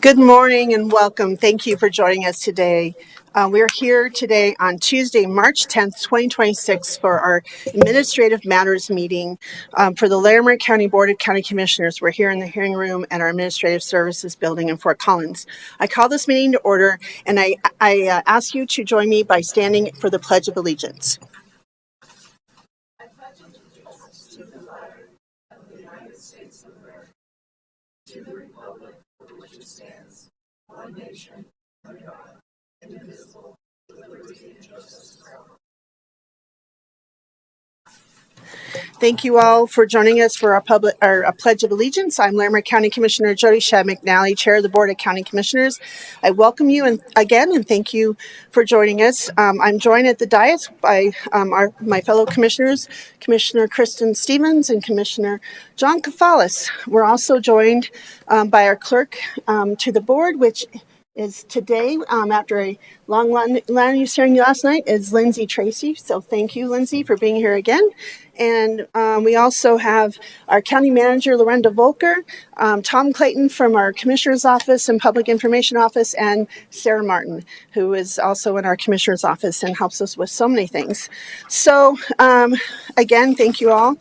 Good morning and welcome. Thank you for joining us today. We're here today on Tuesday, March 10th, 2026 for our Administrative Matters meeting for the Larimer County Board of County Commissioners. We're here in the hearing room at our Administrative Services building in Fort Collins. I call this meeting to order and I ask you to join me by standing for the Pledge of Allegiance. I pledge allegiance to the flag of the United States of America, to the republic for which it stands, one nation, under God, indivisible, with liberty and justice for all. Thank you all for joining us for our Pledge of Allegiance. I'm Larimer County Commissioner Jody Shad McNally, Chair of the Board of County Commissioners. I welcome you and thank you for joining us. I'm joined at the dais by my fellow commissioners, Commissioner Kristen Stevens and Commissioner John Kafalis. We're also joined by our clerk to the board, which is today, after a long land use hearing last night, is Lindsay Tracy. So thank you, Lindsay, for being here again. And we also have our county manager, Lorenda Volker, Tom Clayton from our commissioner's office and public information office, and Sarah Martin, who is also in our commissioner's office and helps us with so many things. So again, thank you all.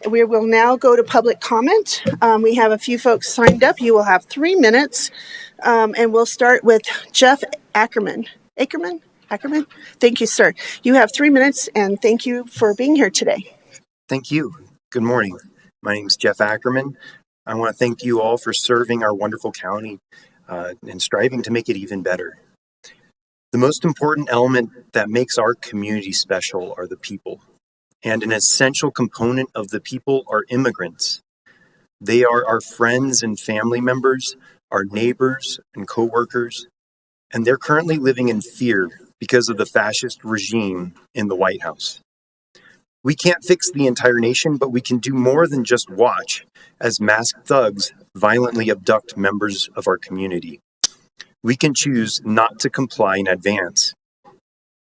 We will now go to public comment. We have a few folks signed up. You will have 3 minutes. And we'll start with Jeff Ackerman. Ackerman? Thank you, sir. You have 3 minutes, and thank you for being here today. Thank you. Good morning. My name is Jeff Ackerman. I want to thank you all for serving our wonderful county and striving to make it even better. The most important element that makes our community special are the people. And an essential component of the people are immigrants. They are our friends and family members, our neighbors and coworkers, and they're currently living in fear because of the fascist regime in the White House. We can't fix the entire nation, but we can do more than just watch as masked thugs violently abduct members of our community. We can choose not to comply in advance,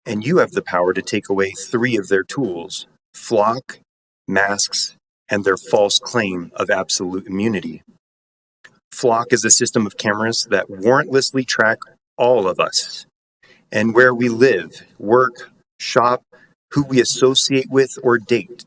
and you have the power to take away 3 of their tools: flock, masks, and their false claim of absolute immunity. Flock is a system of cameras that warrantlessly track all of us and where we live, work, shop, who we associate with or date.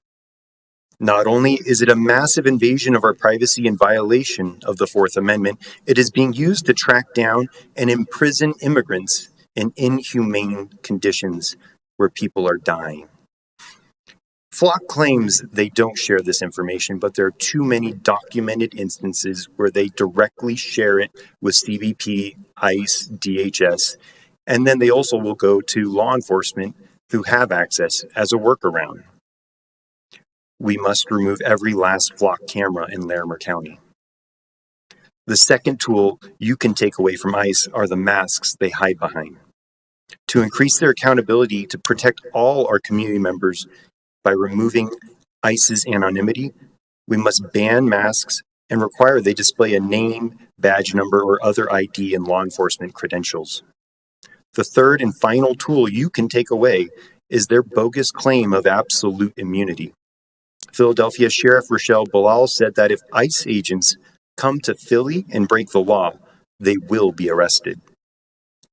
Not only is it a massive invasion of our privacy and violation of the Fourth Amendment, it is being used to track down and imprison immigrants in inhumane conditions where people are dying. Flock claims they don't share this information, but there are too many documented instances where they directly share it with CBP, ICE, DHS, and then they also will go to law enforcement who have access as a workaround. We must remove every last flock camera in Larimer County. The second tool you can take away from ICE are the masks they hide behind. To increase their accountability to protect all our community members, by removing ICE's anonymity, we must ban masks and require they display a name, badge number, or other ID and law enforcement credentials. The third and final tool you can take away is their bogus claim of absolute immunity. Philadelphia Sheriff Rochelle Bilal said that if ICE agents come to Philly and break the law, they will be arrested.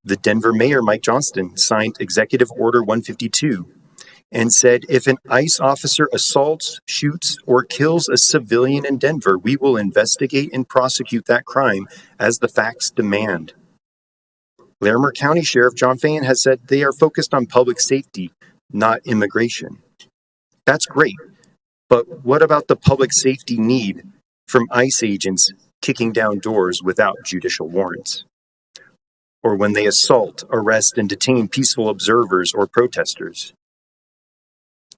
The Denver Mayor, Mike Johnston, signed Executive Order 152 and said, if an ICE officer assaults, shoots, or kills a civilian in Denver, we will investigate and prosecute that crime as the facts demand. Larimer County Sheriff John Fain has said they are focused on public safety, not immigration. That's great, but what about the public safety need from ICE agents kicking down doors without judicial warrants? Or when they assault, arrest, and detain peaceful observers or protesters?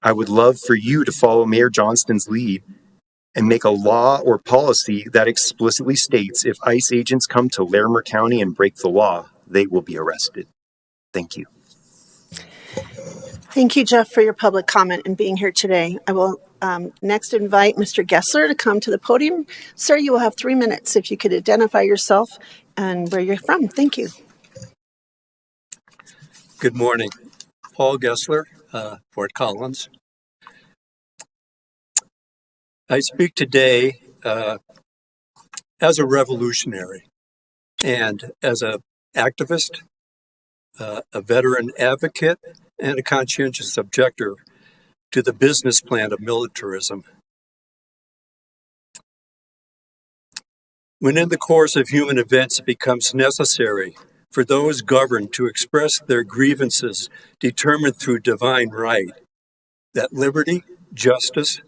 I would love for you to follow Mayor Johnston's lead and make a law or policy that explicitly states if ICE agents come to Larimer County and break the law, they will be arrested. Thank you. Thank you, Jeff, for your public comment and being here today. I will next invite Mr. Gessler to come to the podium. Sir, you will have 3 minutes if you could identify yourself and where you're from. Thank you. Good morning. Paul Gessler, Fort Collins. I speak today as a revolutionary and as an activist, a veteran advocate, and a conscientious objector to the business plan of militarism. When in the course of human events it becomes necessary for those governed to express their grievances determined through divine right, that liberty, justice,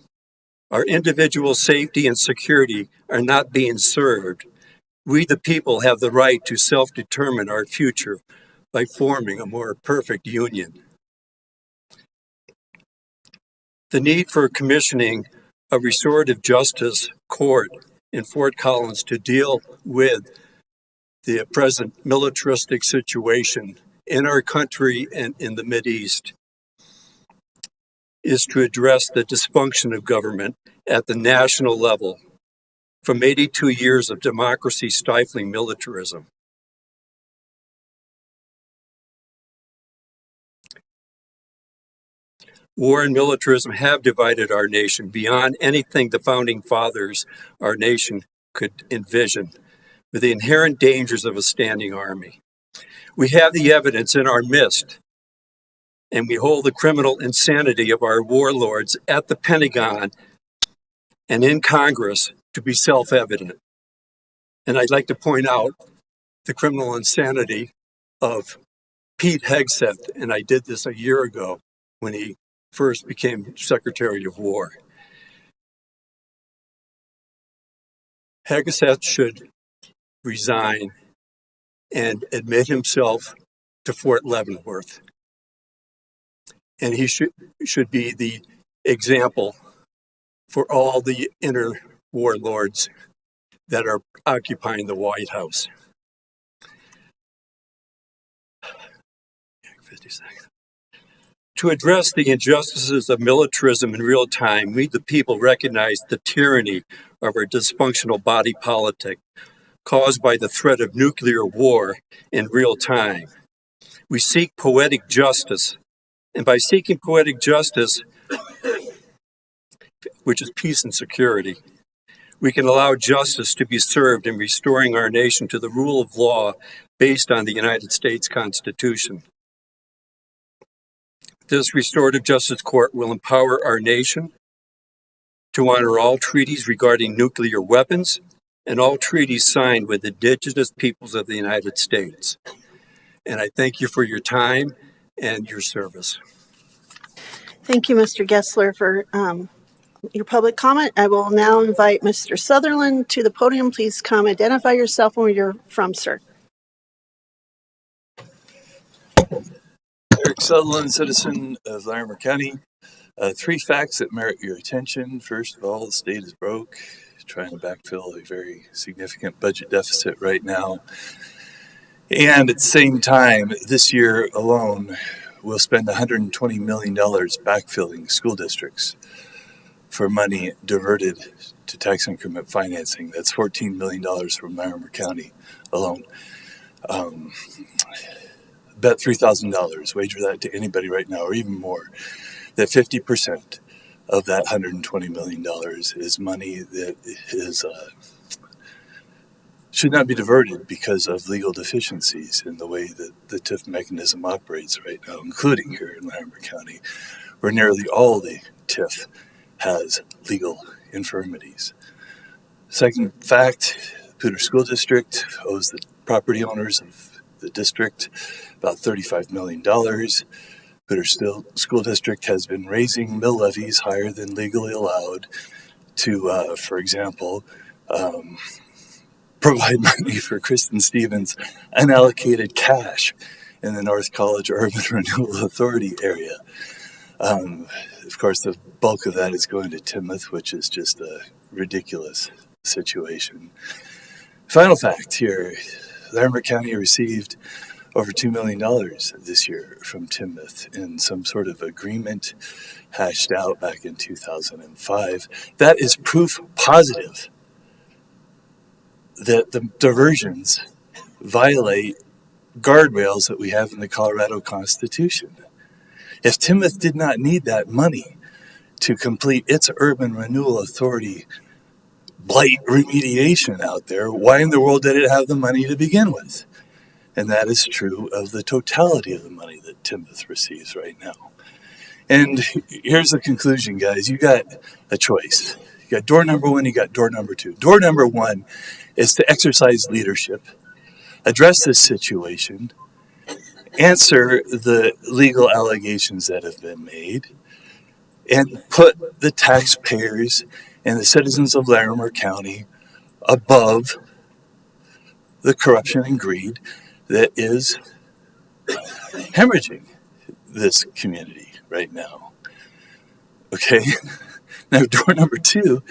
our individual safety and security are not being served, we the people have the right to self-determine our future by forming a more perfect union. The need for commissioning a restorative justice court in Fort Collins to deal with the present militaristic situation in our country and in the Mideast is to address the dysfunction of government at the national level from 82 years of democracy stifling militarism. War and militarism have divided our nation beyond anything the founding fathers, our nation, could envision, with the inherent dangers of a standing army. We have the evidence in our midst, and we hold the criminal insanity of our warlords at the Pentagon and in Congress to be self-evident. And I'd like to point out the criminal insanity of Pete Hegseth, and I did this a year ago when he first became Secretary of War. Hegseth should resign and admit himself to Fort Leavenworth. And he should be the example for all the inner warlords that are occupying the White House. 50 seconds. To address the injustices of militarism in real time, we the people recognize the tyranny of our dysfunctional body politic caused by the threat of nuclear war in real time. We seek poetic justice, and by seeking poetic justice, which is peace and security, we can allow justice to be served in restoring our nation to the rule of law based on the United States Constitution. This restorative justice court will empower our nation to honor all treaties regarding nuclear weapons and all treaties signed with indigenous peoples of the United States. And I thank you for your time and your service. Thank you, Mr. Gessler, for your public comment. I will now invite Mr. Sutherland to the podium. Please come identify yourself and where you're from, sir. Eric Sutherland, citizen of Larimer County. 3 facts that merit your attention. First of all, the state is broke, trying to backfill a very significant budget deficit right now. And at the same time, this year alone, we'll spend $120 million backfilling school districts for money diverted to tax increment financing. That's $14 million from Larimer County alone. Bet $3,000, wager that to anybody right now, or even more, that 50% of that $120 million is money that is should not be diverted because of legal deficiencies in the way that the TIF mechanism operates right now, including here in Larimer County, where nearly all the TIF has legal infirmities. Second fact, Poudre School District owes the property owners of the district about $35 million. Poudre School District has been raising mill levies higher than legally allowed to, for example, provide money for Kristen Stevens' unallocated cash in the North College Urban Renewal Authority area. Of course, the bulk of that is going to Timoth, which is just a ridiculous situation. Final fact here, Larimer County received over $2 million this year from Timoth in some sort of agreement hashed out back in 2005. That is proof positive that the diversions violate guardrails that we have in the Colorado Constitution. If Timoth did not need that money to complete its Urban Renewal Authority blight remediation out there, why in the world did it have the money to begin with? And that is true of the totality of the money that Timoth receives right now. And here's the conclusion, guys. You got a choice. You got door number one, you got door number two. Door number one is to exercise leadership, address this situation, answer the legal allegations that have been made, and put the taxpayers and the citizens of Larimer County above the corruption and greed that is hemorrhaging this community right now. Okay? Now, door number two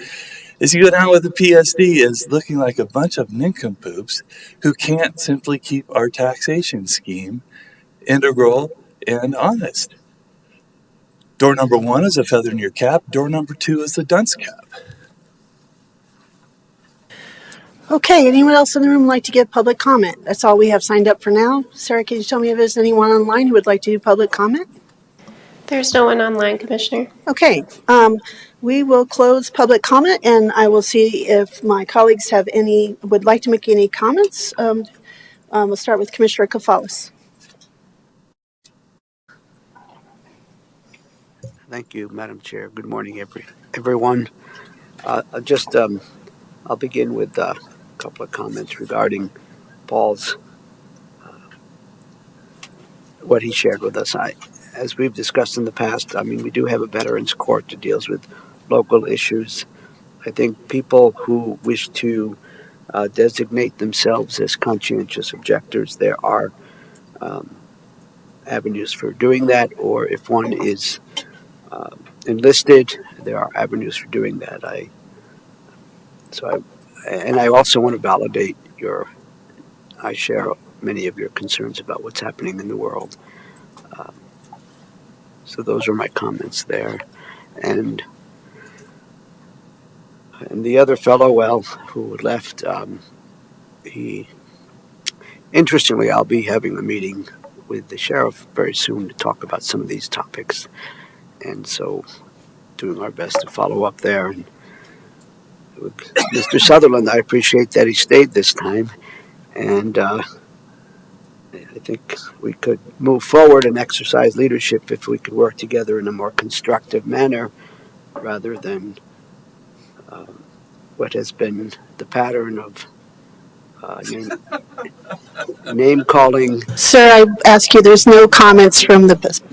is you go down with the PSD as looking like a bunch of nincompoops who can't simply keep our taxation scheme integral and honest. Door number one is a feather in your cap. Door number two is the dunce cap. Okay, anyone else in the room like to give public comment? That's all we have signed up for now. Sarah, can you tell me if there's anyone online who would like to do public comment? There's no one online, Commissioner. Okay, we will close public comment, and I will see if my colleagues would like to make any comments. We'll start with Commissioner Kafalis. Thank you, Madam Chair. Good morning, everyone. I'll begin with a couple of comments regarding Paul's what he shared with us. As we've discussed in the past, we do have a Veterans Court that deals with local issues. I think people who wish to designate themselves as conscientious objectors, there are avenues for doing that, or if one is enlisted, there are avenues for doing that. I also want to validate I share many of your concerns about what's happening in the world. So those are my comments there. And the other fellow, who left, interestingly, I'll be having a meeting with the sheriff very soon to talk about some of these topics. And so doing our best to follow up there. And with Mr. Sutherland, I appreciate that he stayed this time. And I think we could move forward and exercise leadership if we could work together in a more constructive manner rather than what has been the pattern of name calling. Sir, I ask you, there's no comments from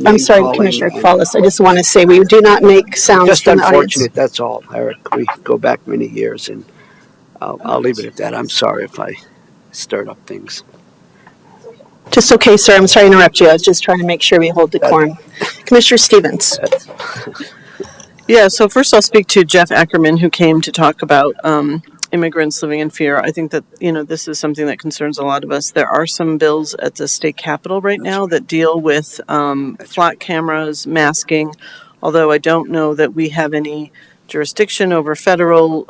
I'm sorry, Commissioner Kafalis. I just want to say we do not make sounds just from the audience. Just unfortunate, that's all, Eric. We go back many years, and I'll leave it at that. I'm sorry if I stirred up things. Just okay, sir. I'm sorry to interrupt you. I was just trying to make sure we hold decorum. Commissioner Stevens. Yeah, so first I'll speak to Jeff Ackerman, who came to talk about immigrants living in fear. I think that, this is something that concerns a lot of us. There are some bills at the state capitol right now that deal with flat cameras, masking, although I don't know that we have any jurisdiction over federal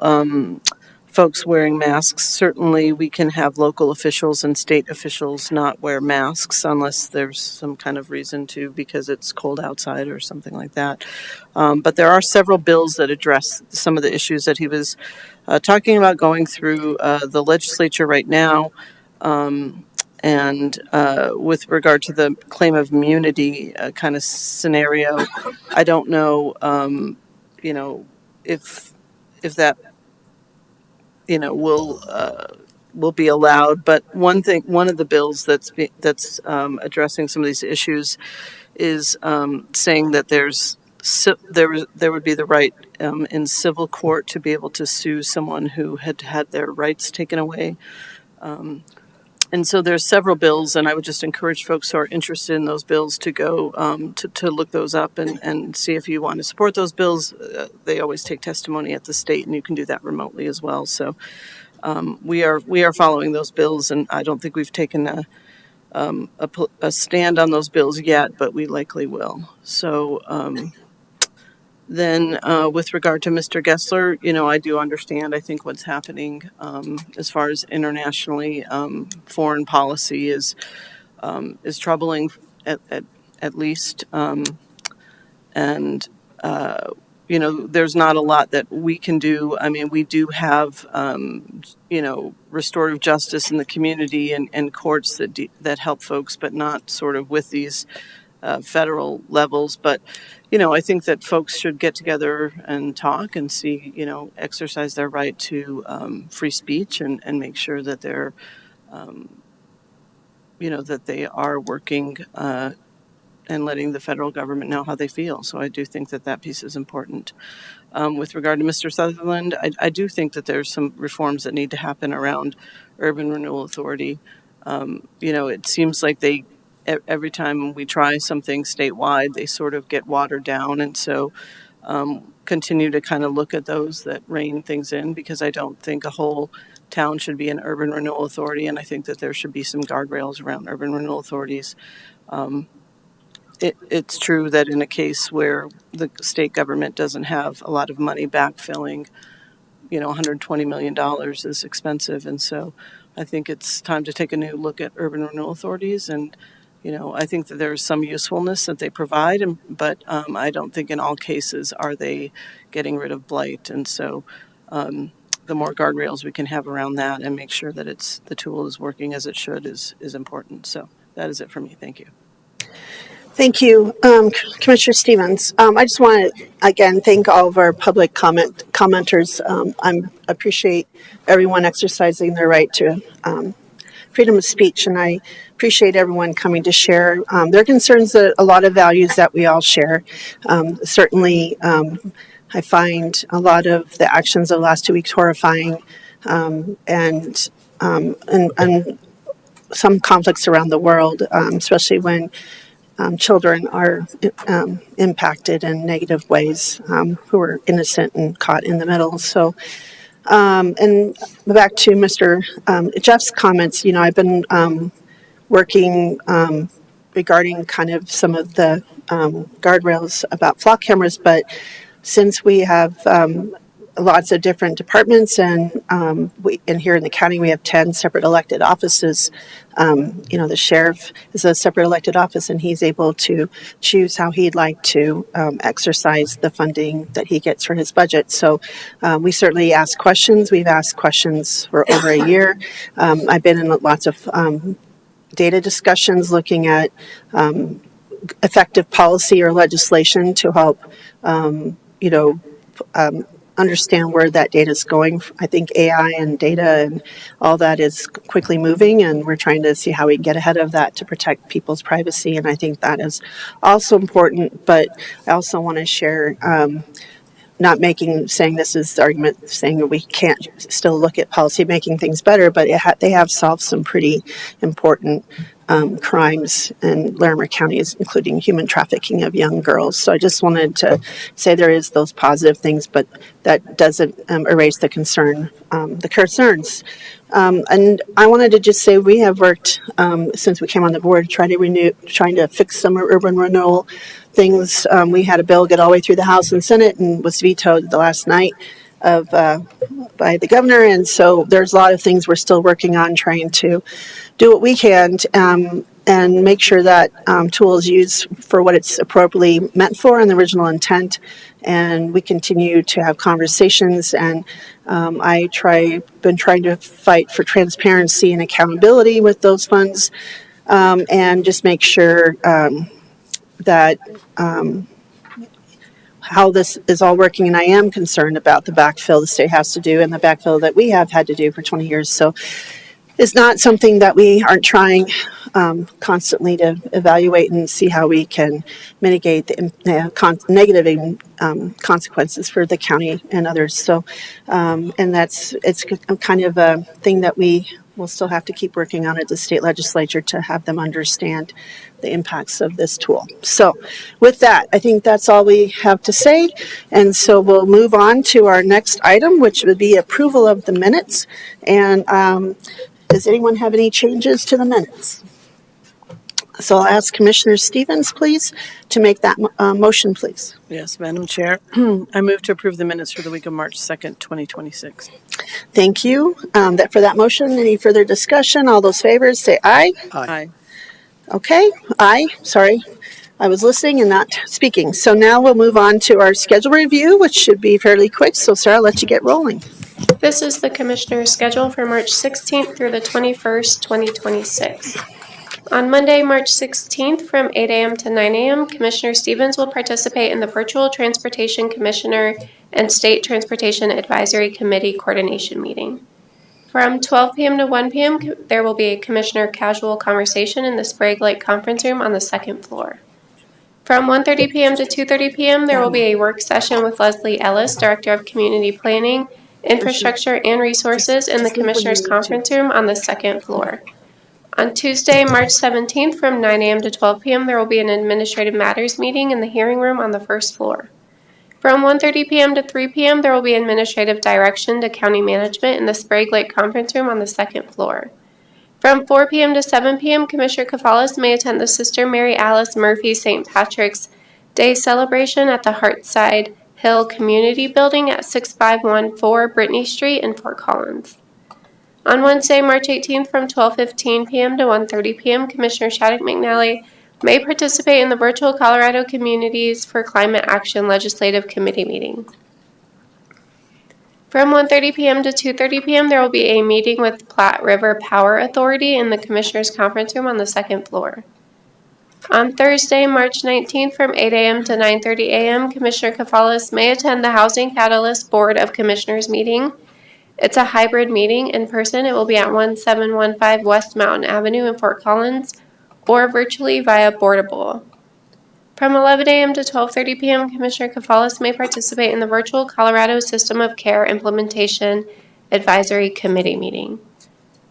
folks wearing masks. Certainly we can have local officials and state officials not wear masks unless there's some kind of reason to, because it's cold outside or something like that. But there are several bills that address some of the issues that he was talking about going through the legislature right now. And with regard to the claim of immunity kind of scenario, I don't know, if that will be allowed. But one of the bills that's addressing some of these issues is saying that there would be the right in civil court to be able to sue someone who had had their rights taken away. And so there's several bills, and I would just encourage folks who are interested in those bills to go to look those up and see if you want to support those bills. They always take testimony at the state, and you can do that remotely as well. So we are following those bills, and I don't think we've taken a stand on those bills yet, but we likely will. So then with regard to Mr. Gessler, I do understand, I think, what's happening as far as internationally. Foreign policy is troubling at least. And there's not a lot that we can do. I mean, we do have, restorative justice in the community and courts that help folks, but not sort of with these federal levels. But, I think that folks should get together and talk and see, exercise their right to free speech and make sure that they're, that they are working and letting the federal government know how they feel. So I do think that piece is important. With regard to Mr. Sutherland, I do think that there's some reforms that need to happen around Urban Renewal Authority. It seems like every time we try something statewide, they sort of get watered down. And so continue to kind of look at those that rein things in, because I don't think a whole town should be an urban renewal authority. And I think that there should be some guardrails around urban renewal authorities. It's true that in a case where the state government doesn't have a lot of money, backfilling, $120 million is expensive. And so I think it's time to take a new look at urban renewal authorities. And, I think that there's some usefulness that they provide, but I don't think in all cases are they getting rid of blight. And so the more guardrails we can have around that and make sure that the tool is working as it should is important. So that is it for me. Thank you. Thank you, Commissioner Stevens. I just want to, again, thank all of our public commenters. I appreciate everyone exercising their right to freedom of speech, and I appreciate everyone coming to share their concerns, that a lot of values that we all share. Certainly, I find a lot of the actions of the last 2 weeks horrifying, and some conflicts around the world, especially when children are impacted in negative ways, who are innocent and caught in the middle. So, and back to Mr. Jeff's comments, I've been working regarding kind of some of the guardrails about flock cameras, but since we have lots of different departments, and here in the county we have 10 separate elected offices. The sheriff is a separate elected office, and he's able to choose how he'd like to exercise the funding that he gets for his budget. So we certainly ask questions. We've asked questions for over a year. I've been in lots of data discussions looking at effective policy or legislation to help understand where that data is going. I think AI and data and all that is quickly moving, and we're trying to see how we can get ahead of that to protect people's privacy. And I think that is also important. But I also want to share, not saying this is the argument, saying that we can't still look at policy making things better, but they have solved some pretty important crimes in Larimer County, including human trafficking of young girls. So I just wanted to say there is those positive things, but that doesn't erase the concerns. And I wanted to just say we have worked since we came on the board trying to fix some urban renewal things. We had a bill get all the way through the House and Senate and was vetoed the last night by the governor. And so there's a lot of things we're still working on, trying to do what we can and make sure that tool is used for what it's appropriately meant for and the original intent. And we continue to have conversations, and been trying to fight for transparency and accountability with those funds, and just make sure that how this is all working. And I am concerned about the backfill the state has to do and the backfill that we have had to do for 20 years. So it's not something that we aren't trying constantly to evaluate and see how we can mitigate the negative consequences for the county and others. So, and it's kind of a thing that we will still have to keep working on at the state legislature to have them understand the impacts of this tool. So with that, I think that's all we have to say. And so we'll move on to our next item, which would be approval of the minutes. And does anyone have any changes to the minutes? So I'll ask Commissioner Stevens, please, to make that motion, please. Yes, Madam Chair. I move to approve the minutes for the week of March 2nd, 2026. Thank you for that motion. Any further discussion? All those favors say aye. Aye. Okay, aye. Sorry. I was listening and not speaking. So now we'll move on to our schedule review, which should be fairly quick. So Sarah, I'll let you get rolling. This is the Commissioner's schedule for March 16th through the 21st, 2026. On Monday, March 16th from 8 a.m. to 9 a.m., Commissioner Stevens will participate in the Virtual Transportation Commissioner and State Transportation Advisory Committee coordination meeting. From 12 p.m. to 1 p.m., there will be a Commissioner casual conversation in the Sprague Lake Conference Room on the second floor. From 1:30 p.m. to 2:30 p.m., there will be a work session with Leslie Ellis, Director of Community Planning, Infrastructure, and Resources in the Commissioners Conference Room on the second floor. On Tuesday, March 17th from 9 a.m. to 12 p.m., there will be an Administrative Matters meeting in the hearing room on the first floor. From 1:30 p.m. to 3 p.m., there will be administrative direction to county management in the Sprague Lake Conference Room on the second floor. From 4 p.m. to 7 p.m., Commissioner Kafalis may attend the Sister Mary Alice Murphy St. Patrick's Day celebration at the Hartside Hill Community Building at 6514 Brittany Street in Fort Collins. On Wednesday, March 18th from 12:15 p.m. to 1:30 p.m., Commissioner Shattuck McNally may participate in the virtual Colorado Communities for Climate Action Legislative Committee meeting. From 1:30 p.m. to 2:30 p.m., there will be a meeting with Platte River Power Authority in the Commissioners Conference Room on the second floor. On Thursday, March 19th from 8 a.m. to 9:30 a.m., Commissioner Kafalis may attend the Housing Catalyst Board of Commissioners meeting. It's a hybrid meeting. In person, it will be at 1715 West Mountain Avenue in Fort Collins or virtually via Boardable. From 11 a.m. to 12:30 p.m., Commissioner Kafalis may participate in the virtual Colorado System of Care Implementation Advisory Committee meeting.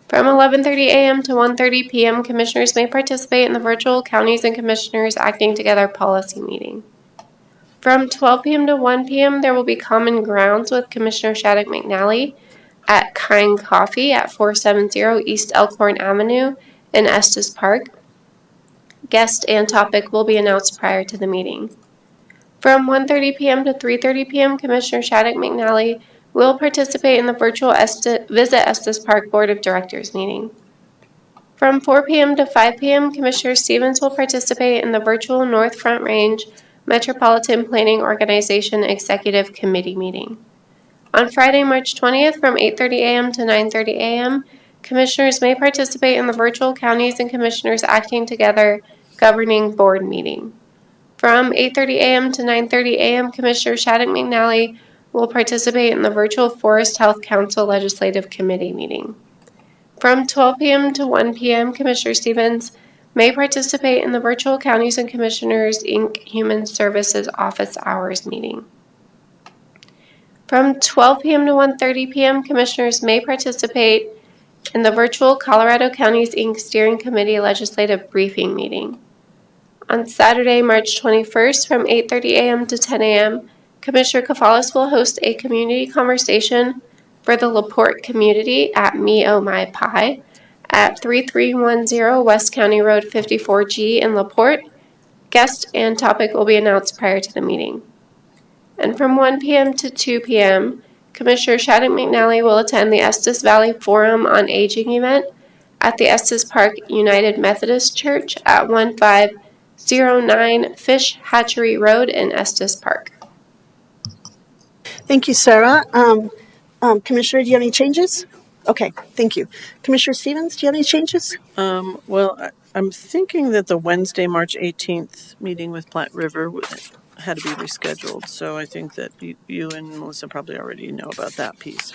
From 11:30 a.m. to 1:30 p.m., Commissioners may participate in the virtual Counties and Commissioners Acting Together policy meeting. From 12 p.m. to 1 p.m., there will be Common Grounds with Commissioner Shattuck McNally at Kind Coffee at 470 East Elkhorn Avenue in Estes Park. Guest and topic will be announced prior to the meeting. From 1:30 p.m. to 3:30 p.m., Commissioner Shattuck McNally will participate in the virtual Visit Estes Park Board of Directors meeting. From 4 p.m. to 5 p.m., Commissioner Stevens will participate in the virtual North Front Range Metropolitan Planning Organization Executive Committee meeting. On Friday, March 20th, from 8:30 a.m. to 9:30 a.m., Commissioners may participate in the virtual Counties and Commissioners Acting Together Governing Board meeting. From 8:30 a.m. to 9:30 a.m., Commissioner Shattuck McNally will participate in the virtual Forest Health Council Legislative Committee meeting. From 12 p.m. to 1 p.m., Commissioner Stevens may participate in the virtual Counties and Commissioners Inc. Human Services Office Hours meeting. From 12 p.m. to 1:30 p.m., Commissioners may participate in the virtual Colorado Counties Inc. Steering Committee Legislative Briefing meeting. On Saturday, March 21st, from 8:30 a.m. to 10 a.m., Commissioner Kafalis will host a community conversation for the LaPorte community at Me Oh My Pie at 3310 West County Road 54G in LaPorte. Guest and topic will be announced prior to the meeting. And from 1 p.m. to 2 p.m., Commissioner Shattuck McNally will attend the Estes Valley Forum on Aging event at the Estes Park United Methodist Church at 1509 Fish Hatchery Road in Estes Park. Thank you, Sarah. Commissioner, do you have any changes? Okay, thank you. Commissioner Stevens, do you have any changes? I'm thinking that the Wednesday, March 18th meeting with Platte River had to be rescheduled. So I think that you and Melissa probably already know about that piece.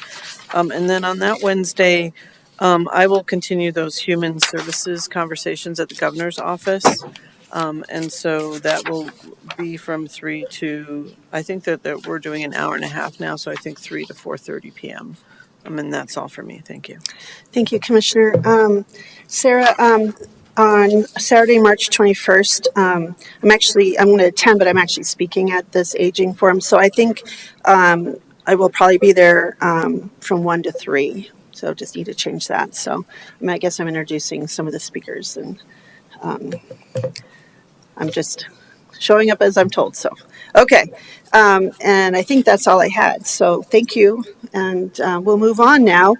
And then on that Wednesday, I will continue those human services conversations at the governor's office. And so that will be from 3 to, I think that we're doing an hour and a half now. So I think 3 to 4:30 p.m. And that's all for me. Thank you. Thank you, Commissioner. Sarah, on Saturday, March 21st, I'm going to attend, but I'm actually speaking at this aging forum. So I think I will probably be there from 1 to 3. So just need to change that. So I guess I'm introducing some of the speakers, and I'm just showing up as I'm told. So, okay. And I think that's all I had. So thank you. And we'll move on now.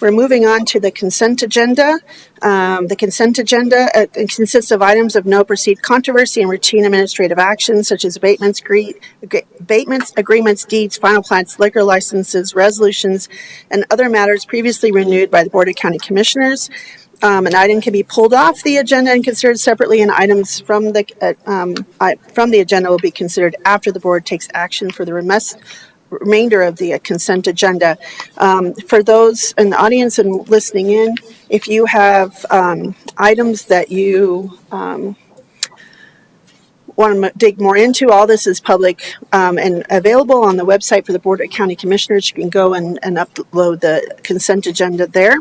We're moving on to the consent agenda. The consent agenda consists of items of no perceived controversy and routine administrative actions such as abatements, agreements, deeds, final plats, liquor licenses, resolutions, and other matters previously renewed by the Board of County Commissioners. An item can be pulled off the agenda and considered separately, and items from the agenda will be considered after the board takes action for the remainder of the consent agenda. For those in the audience and listening in, if you have items that you want to dig more into, all this is public and available on the website for the Board of County Commissioners. You can go and upload the consent agenda there.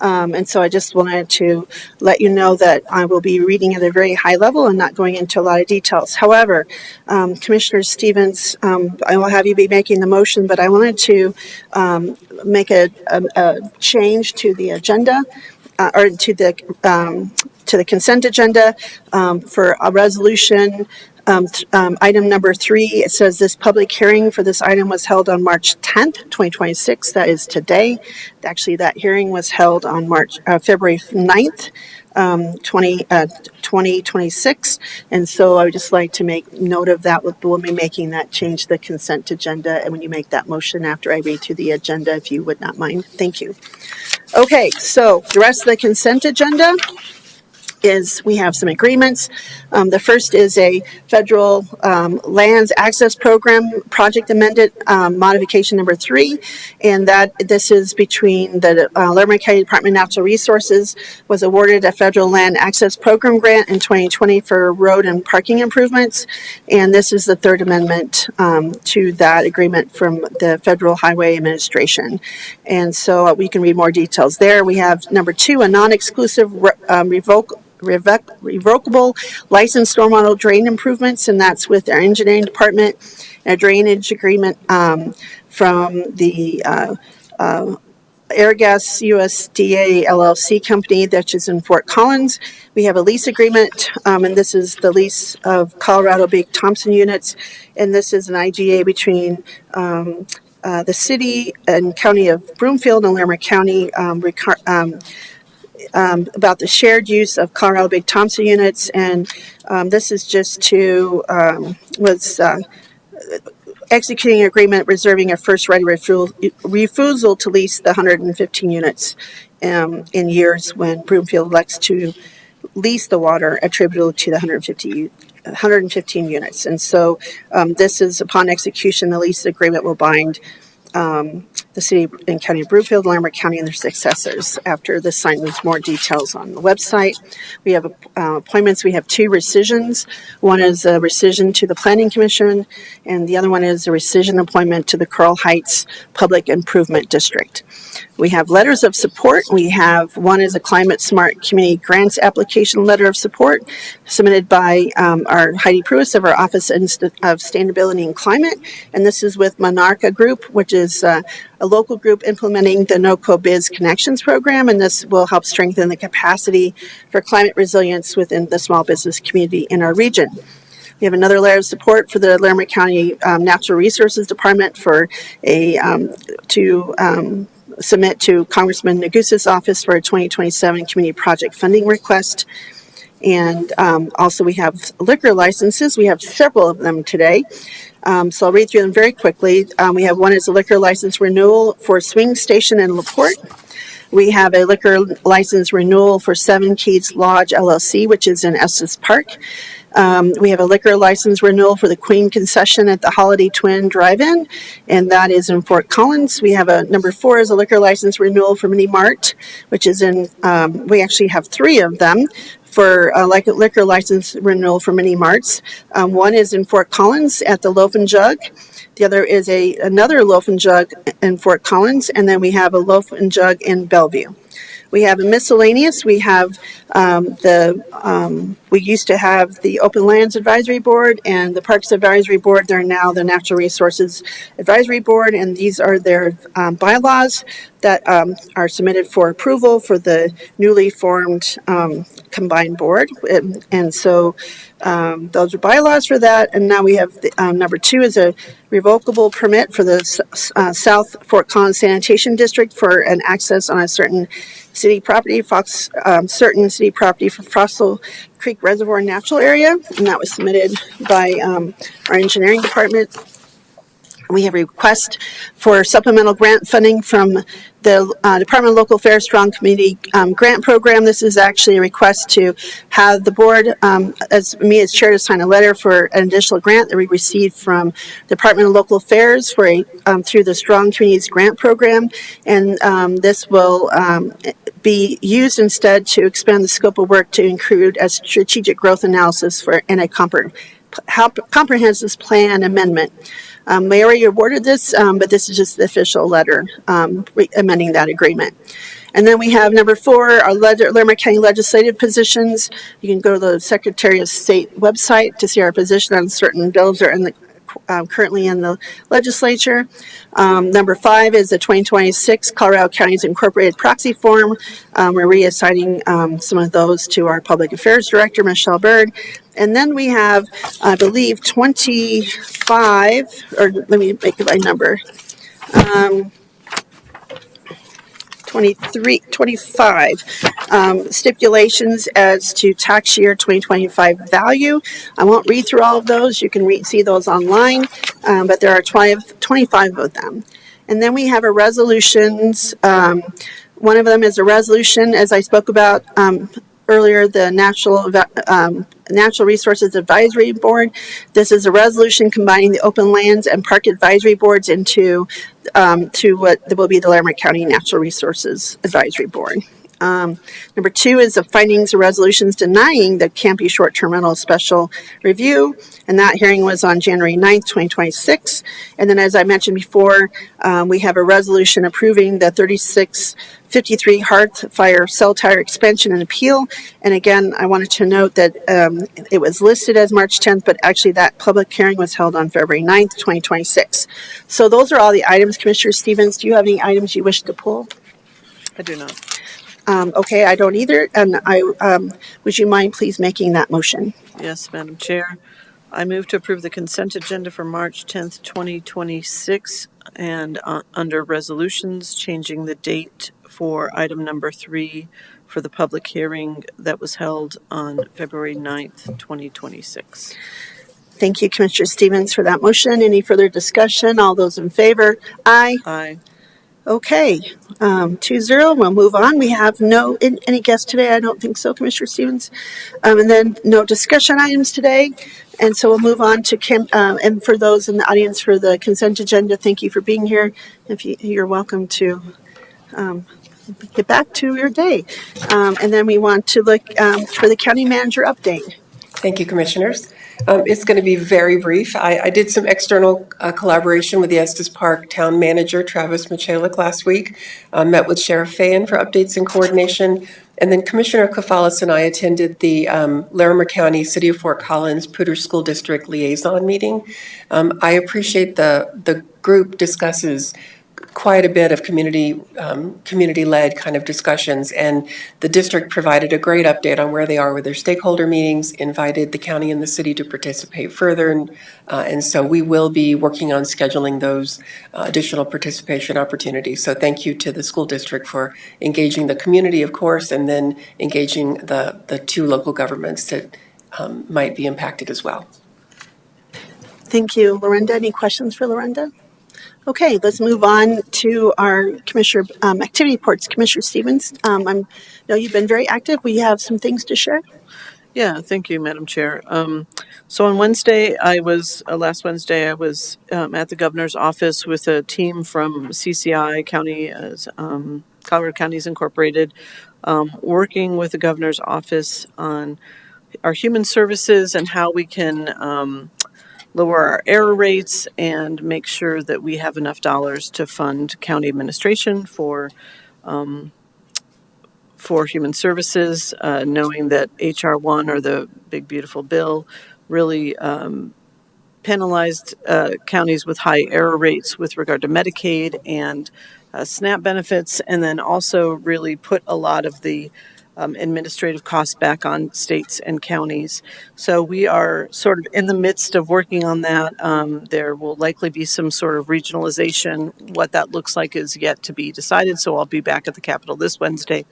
And so I just wanted to let you know that I will be reading at a very high level and not going into a lot of details. However, Commissioner Stevens, I will have you be making the motion, but I wanted to make a change to the agenda or to the consent agenda for a resolution. Item number 3, it says this public hearing for this item was held on March 10th, 2026. That is today. Actually, that hearing was held on February 9th, 2026. And so I would just like to make note of that. We'll be making that change to the consent agenda. And when you make that motion after I read through the agenda, if you would not mind. Thank you. Okay, so the rest of the consent agenda is we have some agreements. The first is a federal lands access program project amended modification number 3, and that this is between the Larimer County Department of Natural Resources was awarded a federal land access program grant in 2020 for road and parking improvements, and this is the third amendment to that agreement from the Federal Highway Administration. And so we can read more details there. We have number 2, a non-exclusive revocable licensed stormwater drain improvements, and that's with our engineering department, a drainage agreement from the Airgas USDA LLC company that is in Fort Collins. We have a lease agreement, and this is the lease of Colorado Big Thompson units, and this is an IGA between the city and county of Broomfield and Larimer County about the shared use of Colorado Big Thompson units, and this is just to executing an agreement reserving a first right of refusal to lease the 115 units in years when Broomfield elects to lease the water attributable to the 115 units. And so this is upon execution, the lease agreement will bind the city and county of Broomfield, Larimer County, and their successors. After this sign, there's more details on the website. We have appointments. We have 2 rescissions. One is a rescission to the Planning Commission, and the other one is a rescission appointment to the Coral Heights Public Improvement District. We have letters of support. We have one is a Climate Smart Community Grants Application Letter of Support submitted by our Heidi Pruis of our Office of Sustainability and Climate, and this is with Monarca Group, which is a local group implementing the NOCO Biz Connections program, and this will help strengthen the capacity for climate resilience within the small business community in our region. We have another letter of support for the Larimer County Natural Resources Department for to submit to Congressman Negus's office for a 2027 community project funding request. And also we have liquor licenses. We have several of them today. So I'll read through them very quickly. We have one is a liquor license renewal for Swing Station in LaPorte. We have a liquor license renewal for Seven Keys Lodge LLC, which is in Estes Park. We have a liquor license renewal for the Queen Concession at the Holiday Twin Drive-In, and that is in Fort Collins. We have a number 4 is a liquor license renewal for Mini Mart, which is in, we actually have 3 of them for a liquor license renewal for Mini Marts. One is in Fort Collins at the Loaf and Jug. The other is another Loaf and Jug in Fort Collins, and then we have a Loaf and Jug in Bellevue. We have a miscellaneous. We have we used to have the Open Lands Advisory Board and the Parks Advisory Board. They're now the Natural Resources Advisory Board, and these are their bylaws that are submitted for approval for the newly formed combined board. And so Those are bylaws for that. And now we have number 2 is a revocable permit for the South Fort Collins Sanitation District for an access on a certain city property, certain city property for Fossil Creek Reservoir Natural Area. And that was submitted by our engineering department. We have a request for supplemental grant funding from the Department of Local Affairs Strong Community Grant Program. This is actually a request to have the board, as chair, to sign a letter for an additional grant that we received from Department of Local Affairs for through the Strong Communities Grant Program, and this will be used instead to expand the scope of work to include a strategic growth analysis and a comprehensive plan amendment. We already awarded this, but this is just the official letter amending that agreement. And then we have number 4, our Larimer County legislative positions. You can go to the Secretary of State website to see our position on certain bills that are in the currently in the legislature. Number 5 is the 2026 Colorado Counties Incorporated proxy form. We're reassigning some of those to our Public Affairs Director, Michelle Bird. And then we have, I believe, 25, or let me make it my number, 25 stipulations as to tax year 2025 value. I won't read through all of those. You can see those online, but there are 25 of them. And then we have our resolutions. One of them is a resolution, as I spoke about earlier, the Natural Resources Advisory Board. This is a resolution combining the Open Lands and Park Advisory Boards into to what will be the Larimer County Natural Resources Advisory Board. Number 2 is the findings of resolutions denying the Campy short-term rental special review, and that hearing was on January 9th, 2026. And then, as I mentioned before, we have a resolution approving the 3653 Hearth Fire cell tower expansion and appeal. And again, I wanted to note that it was listed as March 10th, but actually that public hearing was held on February 9th, 2026. So those are all the items. Commissioner Stevens, do you have any items you wish to pull? I do not. Okay, I don't either. And would you mind please making that motion? Yes, Madam Chair. I move to approve the consent agenda for March 10th, 2026, and under resolutions, changing the date for item number 3 for the public hearing that was held on February 9th, 2026. Thank you, Commissioner Stevens, for that motion. Any further discussion? All those in favor? Aye. Aye. Okay, 2-0. We'll move on. We have any guests today. I don't think so, Commissioner Stevens. And then no discussion items today. And so we'll move on to and for those in the audience for the consent agenda, thank you for being here. If you're welcome to get back to your day. And then we want to look for the county manager update. Thank you, Commissioners. It's going to be very brief. I did some external collaboration with the Estes Park Town Manager, Travis Michalik, last week. Met with Sheriff Fayen for updates and coordination. And then Commissioner Kafalis and I attended the Larimer County City of Fort Collins Poudre School District Liaison meeting. I appreciate the group discusses quite a bit of community-led kind of discussions, and the district provided a great update on where they are with their stakeholder meetings, invited the county and the city to participate further, and so we will be working on scheduling those additional participation opportunities. So thank you to the school district for engaging the community, of course, and then engaging the 2 local governments that might be impacted as well. Thank you. Lorinda, any questions for Lorinda? Okay, let's move on to our Commissioner activity reports. Commissioner Stevens, I know you've been very active. We have some things to share. Yeah, thank you, Madam Chair. So on Wednesday, last Wednesday, I was at the governor's office with a team from CCI County, Colorado Counties Incorporated, working with the governor's office on our human services and how we can lower our error rates and make sure that we have enough dollars to fund county administration for human services, knowing that H.R. 1, or the big beautiful bill, really penalized counties with high error rates with regard to Medicaid and SNAP benefits, and then also really put a lot of the administrative costs back on states and counties. So we are sort of in the midst of working on that. There will likely be some sort of regionalization. What that looks like is yet to be decided. So I'll be back at the Capitol this Wednesday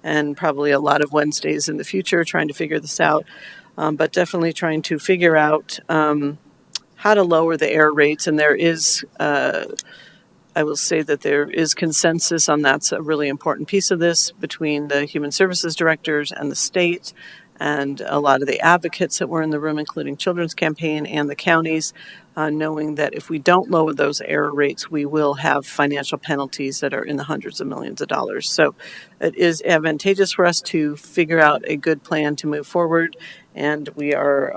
and probably a lot of Wednesdays in the future trying to figure this out. But definitely trying to figure out how to lower the error rates. And there is I will say that there is consensus on that's a really important piece of this between the human services directors and the state and a lot of the advocates that were in the room, including Children's Campaign and the counties, knowing that if we don't lower those error rates, we will have financial penalties that are in the hundreds of millions of dollars. So it is advantageous for us to figure out a good plan to move forward. And we are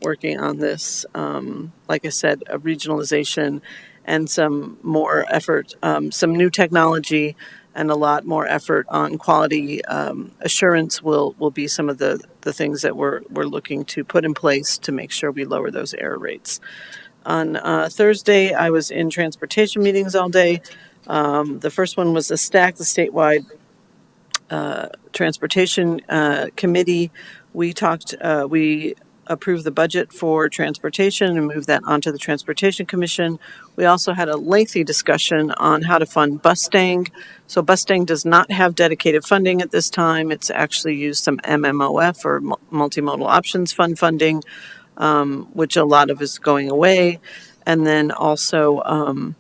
working on this, like I said, a regionalization and some more effort, some new technology and a lot more effort on quality assurance will be some of the things that we're looking to put in place to make sure we lower those error rates. On Thursday, I was in transportation meetings all day. The first one was the STAC, the statewide transportation committee. We approved the budget for transportation and moved that onto the Transportation Commission. We also had a lengthy discussion on how to fund Bustang. So Bustang does not have dedicated funding at this time. It's actually used some MMOF or Multimodal Options Fund funding, which a lot of is going away. And then also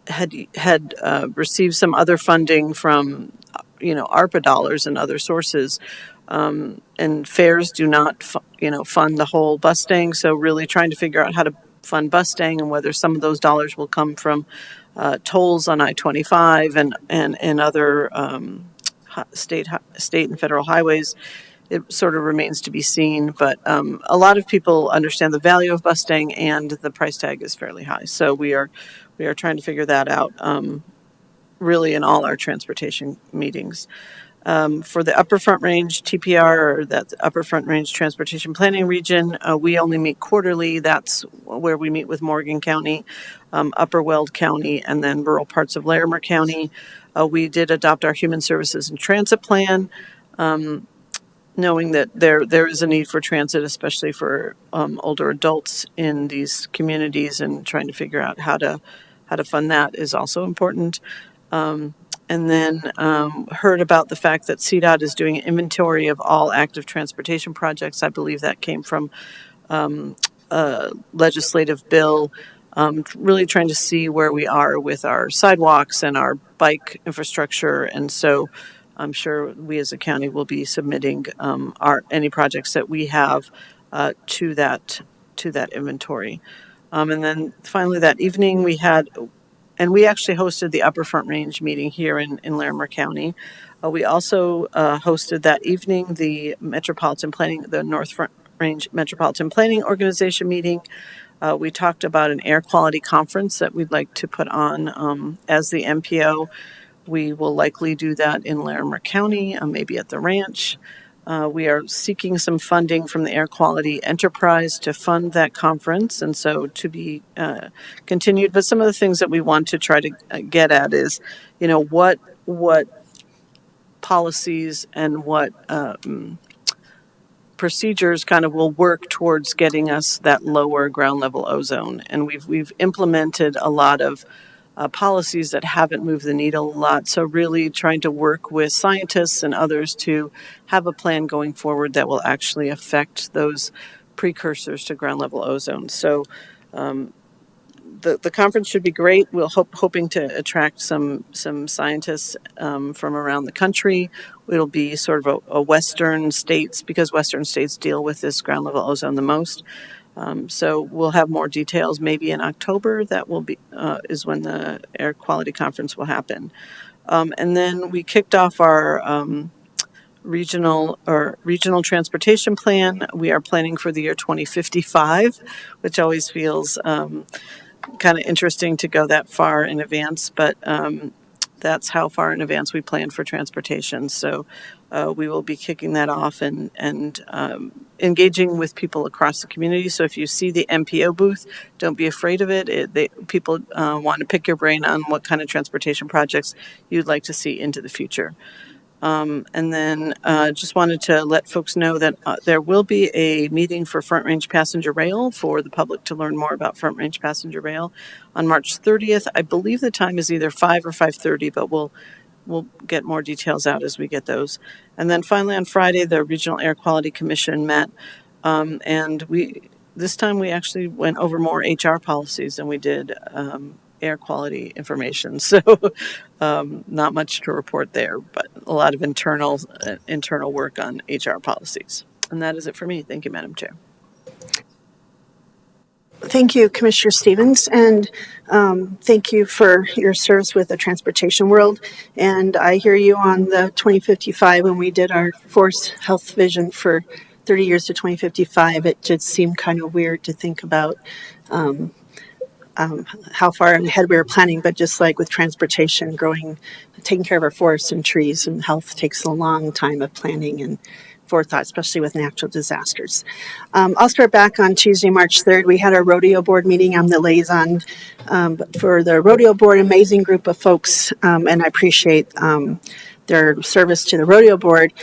had received some other funding from, ARPA dollars and other sources. And fares do not, fund the whole Bustang. So really trying to figure out how to fund Bustang and whether some of those dollars will come from tolls on I-25 and other state and federal highways. It sort of remains to be seen, but a lot of people understand the value of Bustang and the price tag is fairly high. So we are trying to figure that out really in all our transportation meetings. For the Upper Front Range TPR, or that Upper Front Range Transportation Planning Region, we only meet quarterly. That's where we meet with Morgan County, Upper Weld County, and then rural parts of Larimer County. We did adopt our Human Services and Transit Plan, knowing that there is a need for transit, especially for older adults in these communities, and trying to figure out how to fund that is also important. And then heard about the fact that CDOT is doing an inventory of all active transportation projects. I believe that came from a legislative bill, really trying to see where we are with our sidewalks and our bike infrastructure. And so I'm sure we as a county will be submitting any projects that we have to that inventory. And then finally that evening we actually hosted the Upper Front Range meeting here in Larimer County. We also hosted that evening the North Front Range Metropolitan Planning Organization meeting. We talked about an air quality conference that we'd like to put on as the MPO. We will likely do that in Larimer County, maybe at the ranch. We are seeking some funding from the Air Quality Enterprise to fund that conference, and so to be continued. But some of the things that we want to try to get at is, what policies and what procedures kind of will work towards getting us that lower ground level ozone. And we've implemented a lot of policies that haven't moved the needle a lot. So really trying to work with scientists and others to have a plan going forward that will actually affect those precursors to ground level ozone. So the conference should be great. We're hoping to attract some scientists from around the country. It'll be sort of a Western states, because Western states deal with this ground level ozone the most. So we'll have more details maybe in October. That will be is when the air quality conference will happen. And then we kicked off our regional transportation plan. We are planning for the year 2055, which always feels kind of interesting to go that far in advance, but that's how far in advance we plan for transportation. So we will be kicking that off and engaging with people across the community. So if you see the MPO booth, don't be afraid of it. People want to pick your brain on what kind of transportation projects you'd like to see into the future. And then just wanted to let folks know that there will be a meeting for Front Range Passenger Rail for the public to learn more about Front Range Passenger Rail on March 30th. I believe the time is either 5 or 5:30, but we'll get more details out as we get those. And then finally on Friday, the Regional Air Quality Commission met, and this time we actually went over more HR policies than we did air quality information. So not much to report there, but a lot of internal work on HR policies. And that is it for me. Thank you, Madam Chair. Thank you, Commissioner Stevens, and thank you for your service with the transportation world. And I hear you on the 2055 when we did our forest health vision for 30 years to 2055. It just seemed kind of weird to think about how far ahead we were planning, but just like with transportation, taking care of our forests and trees and health takes a long time of planning and forethought, especially with natural disasters. I'll start back on Tuesday, March 3rd. We had our rodeo board meeting. I'm the liaison for the rodeo board, amazing group of folks, and I appreciate their service to the rodeo board.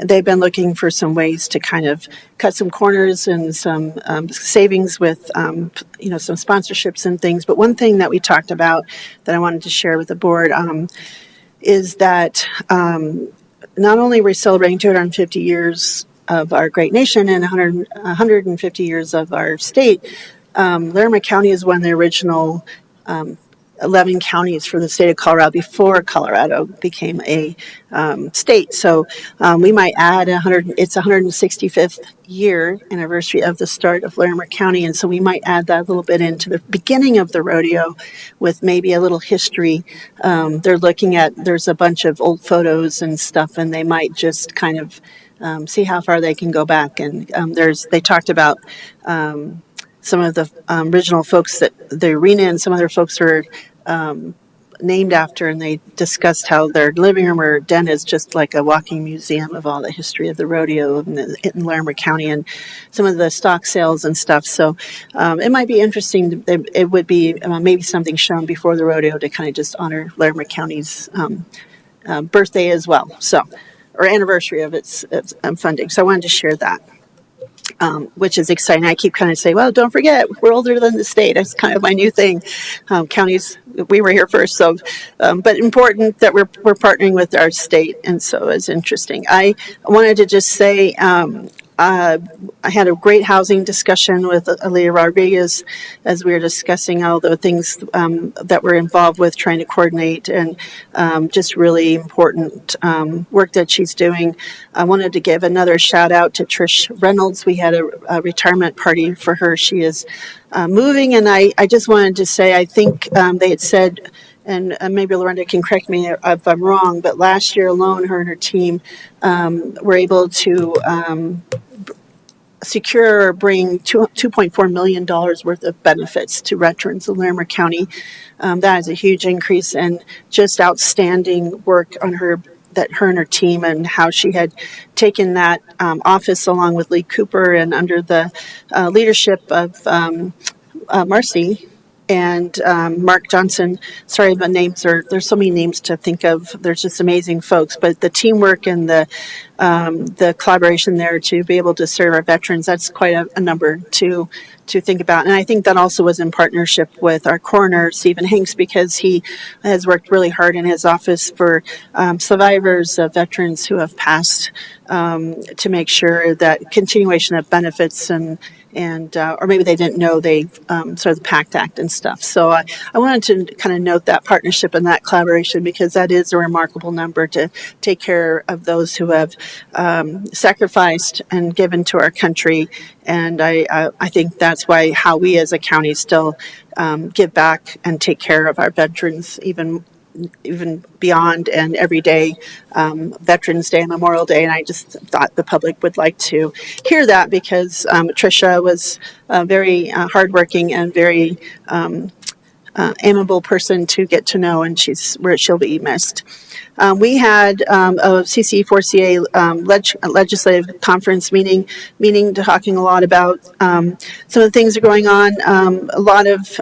They've been looking for some ways to kind of cut some corners and some savings with, some sponsorships and things. But one thing that we talked about that I wanted to share with the board is that not only we're celebrating 250 years of our great nation and 150 years of our state, Larimer County is one of the original 11 counties for the state of Colorado before Colorado became a state. So we might add it's 165th year anniversary of the start of Larimer County, and so we might add that a little bit into the beginning of the rodeo with maybe a little history. They're looking at, there's a bunch of old photos and stuff, and they might just kind of see how far they can go back. And they talked about some of the original folks that the arena and some other folks are named after, and they discussed how their living room or den is just like a walking museum of all the history of the rodeo in Larimer County and some of the stock sales and stuff. So it might be interesting. It would be maybe something shown before the rodeo to kind of just honor Larimer County's birthday as well, or anniversary of its funding. So I wanted to share that. Which is exciting. I keep kind of saying, well, don't forget, we're older than the state. That's kind of my new thing. Counties, we were here first, so, but important that we're partnering with our state, and so it's interesting. I wanted to just say, I had a great housing discussion with Aaliyah Rodriguez as we were discussing all the things that we're involved with trying to coordinate, and just really important work that she's doing. I wanted to give another shout out to Trish Reynolds. We had a retirement party for her. She is moving, and I just wanted to say, I think they had said, and maybe Lorenda can correct me if I'm wrong, but last year alone, her and her team were able to secure or bring $2.4 million worth of benefits to veterans of Larimer County. That is a huge increase, and just outstanding work on her and her team, and how she had taken that office along with Lee Cooper and under the leadership of Marcy and Mark Johnson. Sorry, the names there's so many names to think of. There's just amazing folks, but the teamwork and the collaboration there to be able to serve our veterans, that's quite a number to think about. And I think that also was in partnership with our coroner, Stephen Hanks, because he has worked really hard in his office for survivors of veterans who have passed, to make sure that continuation of benefits and or maybe they didn't know they sort of the PACT Act and stuff. So I wanted to kind of note that partnership and that collaboration, because that is a remarkable number to take care of those who have sacrificed and given to our country. And I think that's how we as a county still give back and take care of our veterans, even beyond and every day, Veterans Day and Memorial Day. And I just thought the public would like to hear that, because Tricia was a very hardworking and very amiable person to get to know, and she'll be missed. We had a CCE4CA legislative conference meeting talking a lot about some of the things that are going on. A lot of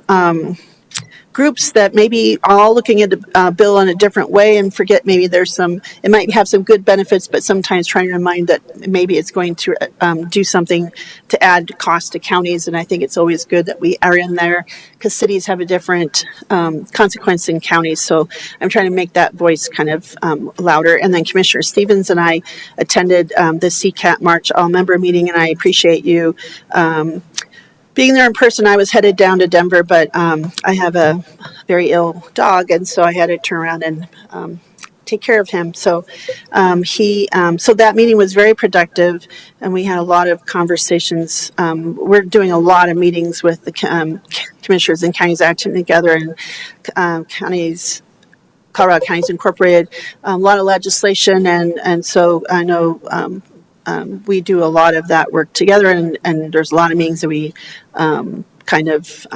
groups that maybe all looking at the bill in a different way and forget maybe it might have some good benefits, but sometimes trying to remind that maybe it's going to do something to add cost to counties. And I think it's always good that we are in there because cities have a different consequence in counties. So I'm trying to make that voice kind of louder. And then Commissioner Stevens and I attended the CCAT March all-member meeting, and I appreciate you being there in person. I was headed down to Denver, but I have a very ill dog, and so I had to turn around and take care of him. So so that meeting was very productive, and we had a lot of conversations. We're doing a lot of meetings with the commissioners and counties acting together, and Colorado Counties Incorporated, a lot of legislation, and so I know we do a lot of that work together, and there's a lot of meetings that we kind of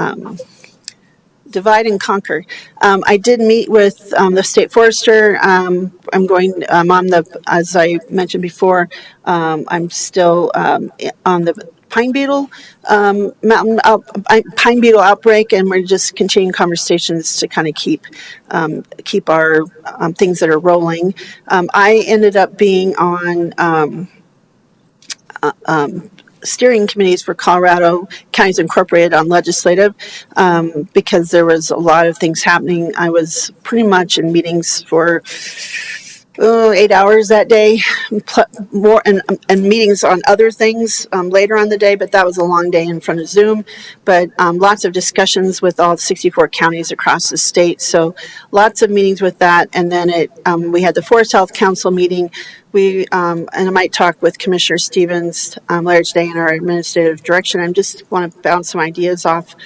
divide and conquer. I did meet with the state forester. I'm on as I mentioned before, I'm still on the pine beetle pine beetle outbreak, and we're just continuing conversations to kind of keep our things that are rolling. I ended up being on steering committees for Colorado Counties Incorporated on legislative because there was a lot of things happening. I was pretty much in meetings for 8 hours that day, more and meetings on other things later on the day, but that was a long day in front of Zoom. But lots of discussions with all 64 counties across the state. So lots of meetings with that. And then we had the Forest Health Council meeting. And I might talk with Commissioner Stevens later today in our administrative direction. I just want to bounce some ideas off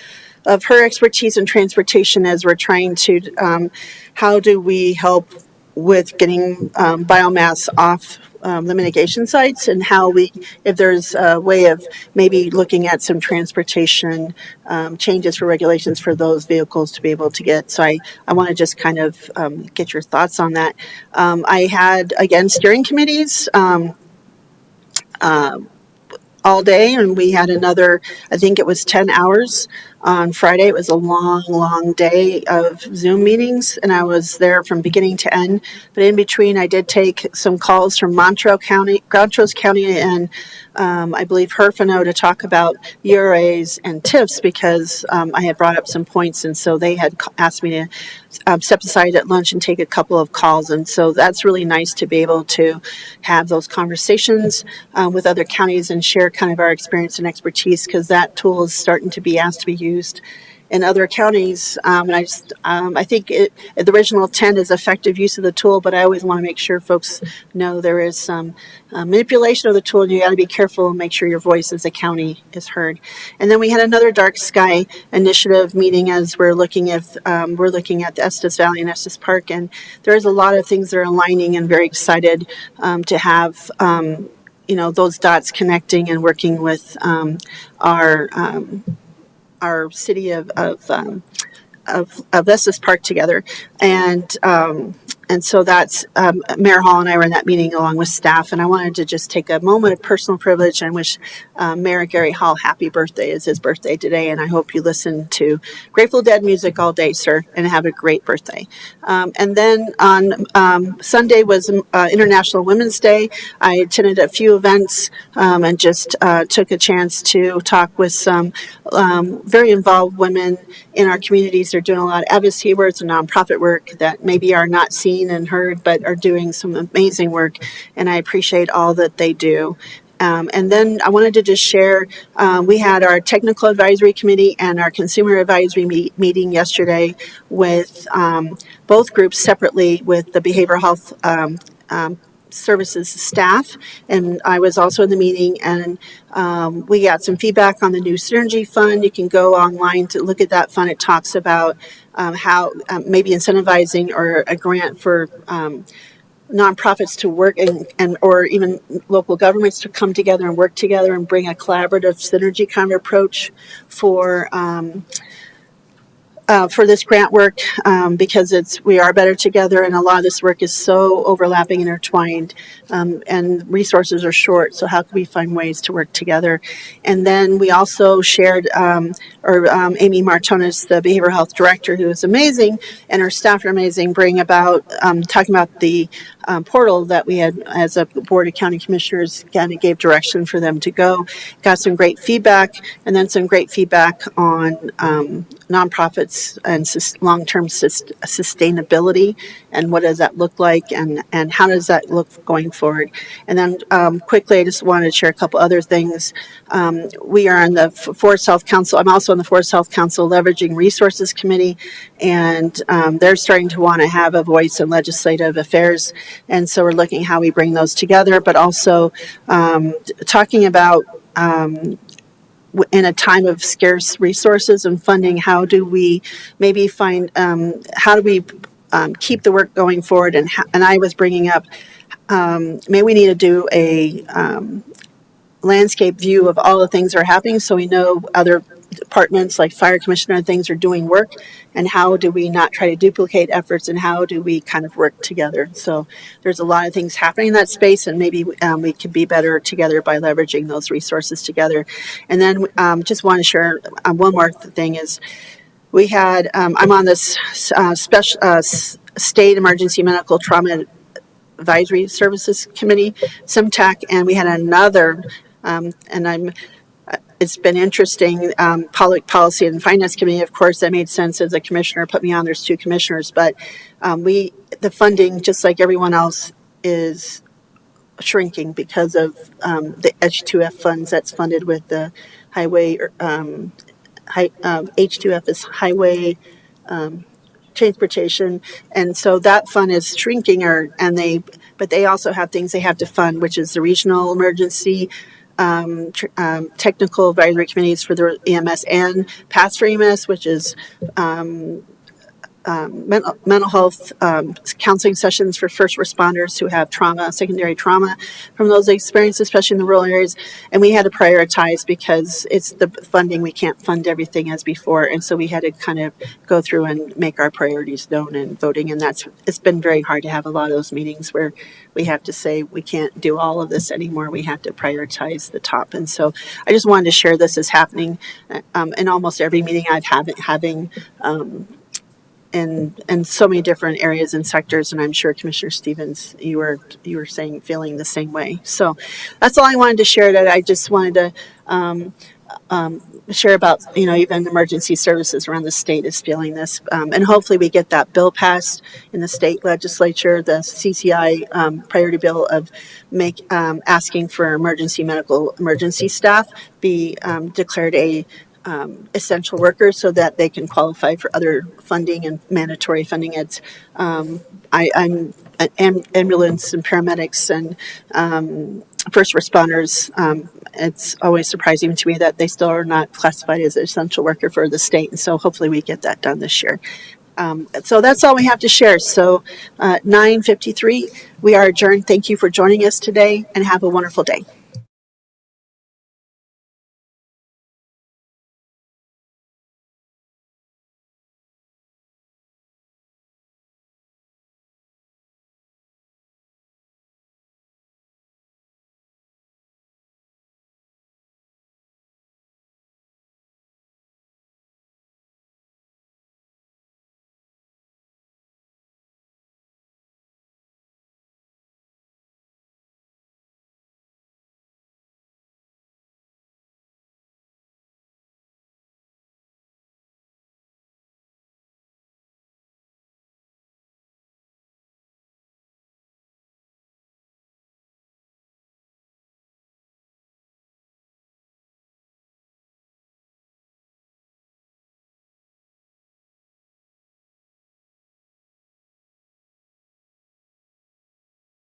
of her expertise in transportation as we're trying to, how do we help with getting biomass off the mitigation sites, and if there's a way of maybe looking at some transportation changes for regulations for those vehicles to be able to get. So I want to just kind of get your thoughts on that. I had, again, steering committees all day, and we had another, I think it was 10 hours on Friday. It was a long, long day of Zoom meetings, and I was there from beginning to end. But in between, I did take some calls from Montrose County, and I believe Herfino to talk about URAs and TIFs because I had brought up some points, and so they had asked me to step aside at lunch and take a couple of calls. And so that's really nice to be able to have those conversations with other counties and share kind of our experience and expertise, because that tool is starting to be asked to be used in other counties. And I think the original intent is effective use of the tool, but I always want to make sure folks know there is some manipulation of the tool, and you got to be careful and make sure your voice as a county is heard. And then we had another Dark Sky Initiative meeting as we're looking at the Estes Valley and Estes Park, and there's a lot of things that are aligning, and very excited to have those dots connecting and working with our city of Estes Park together, and so that's Mayor Hall and I were in that meeting along with staff, and I wanted to just take a moment of personal privilege and wish Mayor Gary Hall happy birthday. It's his birthday today, and I hope you listen to Grateful Dead music all day, sir, and have a great birthday. And then on Sunday was International Women's Day. I attended a few events and just took a chance to talk with some very involved women in our communities. They're doing a lot of advocacy work and nonprofit work that maybe are not seen and heard, but are doing some amazing work, and I appreciate all that they do. And then I wanted to just share, we had our technical advisory committee and our consumer advisory meeting yesterday with both groups separately with the behavioral health services staff, and I was also in the meeting, and we got some feedback on the new Synergy Fund. You can go online to look at that fund. It talks about how maybe incentivizing or a grant for nonprofits to work and or even local governments to come together and work together and bring a collaborative synergy kind of approach for for this grant work because we are better together, and a lot of this work is so overlapping, intertwined, and resources are short. So how can we find ways to work together? And then we also shared, Amy Martonis, the behavioral health director, who is amazing, and her staff are amazing, talking about the portal that we had as a board of county commissioners. Kind of gave direction for them to go. Got some great feedback, and then some great feedback on nonprofits and long-term sustainability, and what does that look like, and how does that look going forward. And then quickly, I just wanted to share a couple other things. We are on the Forest Health Council. I'm also on the Forest Health Council Leveraging Resources Committee, and they're starting to want to have a voice in legislative affairs. And so we're looking how we bring those together, but also talking about in a time of scarce resources and funding, how do we maybe find, how do we keep the work going forward? And I was bringing up, maybe we need to do a landscape view of all the things that are happening, so we know other departments like fire commissioner and things are doing work, and how do we not try to duplicate efforts, and how do we kind of work together. So there's a lot of things happening in that space, and maybe we could be better together by leveraging those resources together. And then just want to share one more thing is we had I'm on this special state emergency medical trauma advisory services committee, SIMTAC, and we had another it's been interesting. Public Policy and Finance Committee, of course, that made sense as a commissioner, put me on. There's two commissioners, but the funding, just like everyone else, is shrinking because of the H2F funds that's funded with the highway. H2F is highway transportation, and so that fund is shrinking. But they also have things they have to fund, which is the regional emergency technical advisory committees for the EMS, and PATHs for EMS, which is mental health counseling sessions for first responders who have trauma, secondary trauma from those experiences, especially in the rural areas. And we had to prioritize because it's the funding, we can't fund everything as before. And so we had to kind of go through and make our priorities known in voting. And it's been very hard to have a lot of those meetings where we have to say we can't do all of this anymore. We have to prioritize the top. And so I just wanted to share this is happening in almost every meeting I've having in so many different areas and sectors, and I'm sure Commissioner Stevens, you were feeling the same way. So that's all I wanted to share. That I just wanted to share about, even emergency services around the state is feeling this, and hopefully we get that bill passed in the state legislature, the CCI priority bill of asking for emergency staff be declared a essential workers so that they can qualify for other funding and mandatory funding. It's I'm ambulance and paramedics and first responders. It's always surprising to me that they still are not classified as an essential worker for the state, and so hopefully we get that done this year. So that's all we have to share. So 9:53, we are adjourned. Thank you for joining us today, and have a wonderful day.